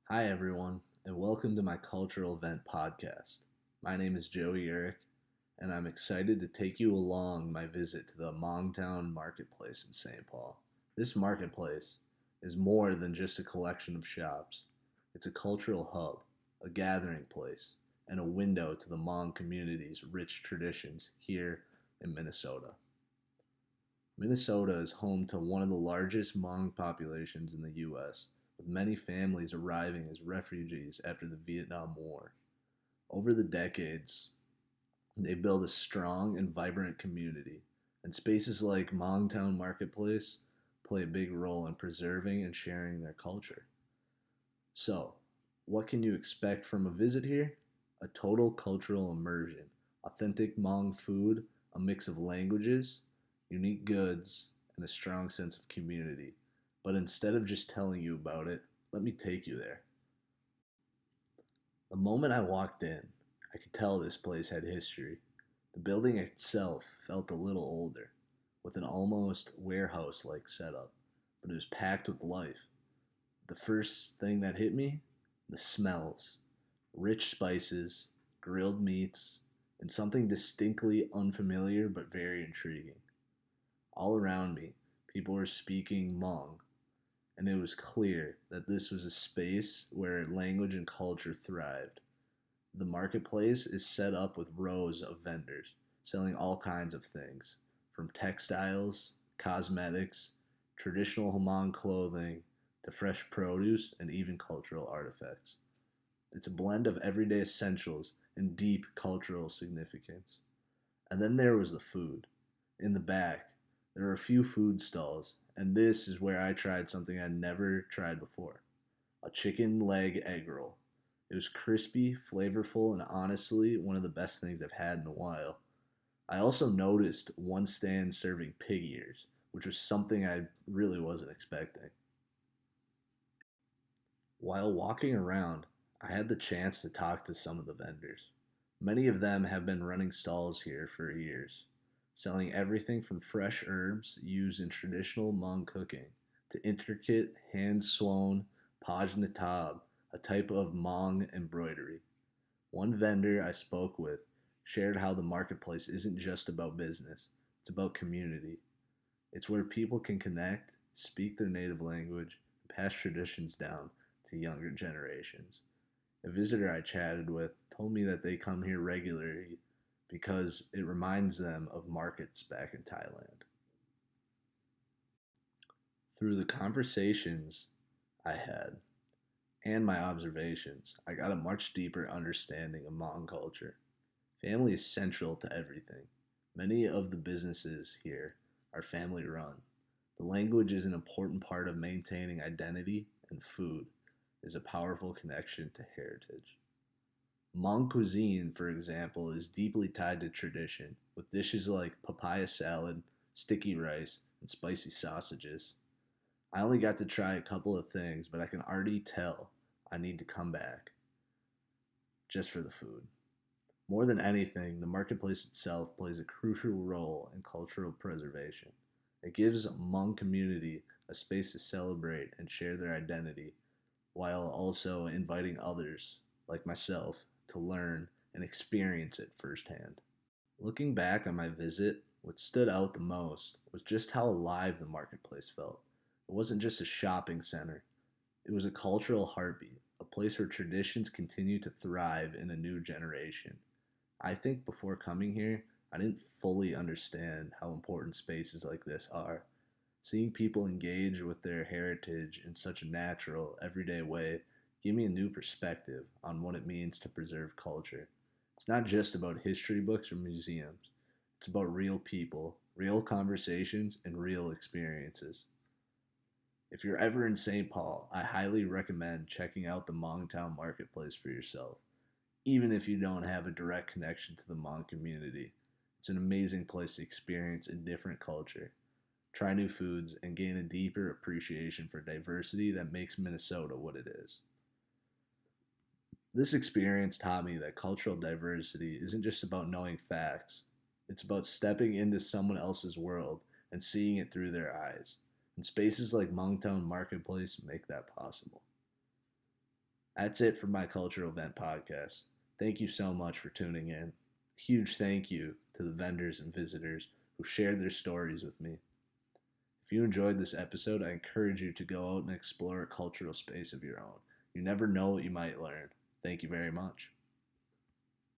Hi, everyone, and welcome to my cultural event podcast. My name is Joey Eric, and I'm excited to take you along my visit to the Mongtown Marketplace in St. Paul. This marketplace is more than just a collection of shops, it's a cultural hub, a gathering place, and a window to the Hmong community's rich traditions here in Minnesota. Minnesota is home to one of the largest Hmong populations in the U.S., with many families arriving as refugees after the Vietnam War. Over the decades, they built a strong and vibrant community, and spaces like Hmongtown Marketplace play a big role in preserving and sharing their culture. So, what can you expect from a visit here? A total cultural immersion, authentic Hmong food, a mix of languages, unique goods, and a strong sense of community. But instead of just telling you about it, let me take you there. The moment I walked in, I could tell this place had history. The building itself felt a little older, with an almost warehouse like setup, but it was packed with life. The first thing that hit me? The smells. Rich spices, grilled meats, and something distinctly unfamiliar but very intriguing. All around me, people were speaking Hmong, and it was clear that this was a space where language and culture thrived. The marketplace is set up with rows of vendors selling all kinds of things, from textiles, cosmetics, traditional Hmong clothing, to fresh produce and even cultural artifacts. It's a blend of everyday essentials and deep cultural significance. And then there was the food. In the back, there were a few food stalls, and this is where I tried something I'd never tried before: a chicken leg egg roll. It was crispy, flavorful, and honestly one of the best things I've had in a while. I also noticed one stand serving pig ears, which was something I really wasn't expecting. While walking around, I had the chance to talk to some of the vendors. Many of them have been running stalls here for years, selling everything from fresh herbs used in traditional Hmong cooking to intricate hand sewn paj natab, a type of Hmong embroidery. One vendor I spoke with shared how the marketplace isn't just about business, it's about community. It's where people can connect, speak their native language, and pass traditions down to younger generations. A visitor I chatted with told me that they come here regularly because it reminds them of markets back in Thailand. Through the conversations I had and my observations, I got a much deeper understanding of Hmong culture. Family is central to everything. Many of the businesses here are family run. The language is an important part of maintaining identity, and food is a powerful connection to heritage. Hmong cuisine, for example, is deeply tied to tradition, with dishes like papaya salad, sticky rice, and spicy sausages. I only got to try a couple of things, but I can already tell I need to come back just for the food. More than anything, the marketplace itself plays a crucial role in cultural preservation. It gives a Hmong community a space to celebrate and share their identity, while also inviting others, like myself, to learn and experience it firsthand. Looking back on my visit, what stood out the most was just how alive the marketplace felt. It wasn't just a shopping center, it was a cultural heartbeat, a place where traditions continue to thrive in a new generation. I think before coming here, I didn't fully understand how important spaces like this are. Seeing people engage with their heritage in such a natural, everyday way gave me a new perspective on what it means to preserve culture. It's not just about history books or museums, it's about real people, real conversations, and real experiences. If you're ever in St. Paul, I highly recommend checking out the Mongtown Marketplace for yourself, even if you don't have a direct connection to the Hmong community. It's an amazing place to experience a different culture, try new foods, and gain a deeper appreciation for diversity that makes Minnesota what it is. This experience taught me that cultural diversity isn't just about knowing facts, it's about stepping into someone else's world and seeing it through their eyes. And spaces like Mongtown Marketplace make that possible. That's it for my Cultural Event podcast. Thank you so much for tuning in. Huge thank you to the vendors and visitors who shared their stories with me. If you enjoyed this episode, I encourage you to go out and explore a cultural space of your own. You never know what you might learn. Thank you very much.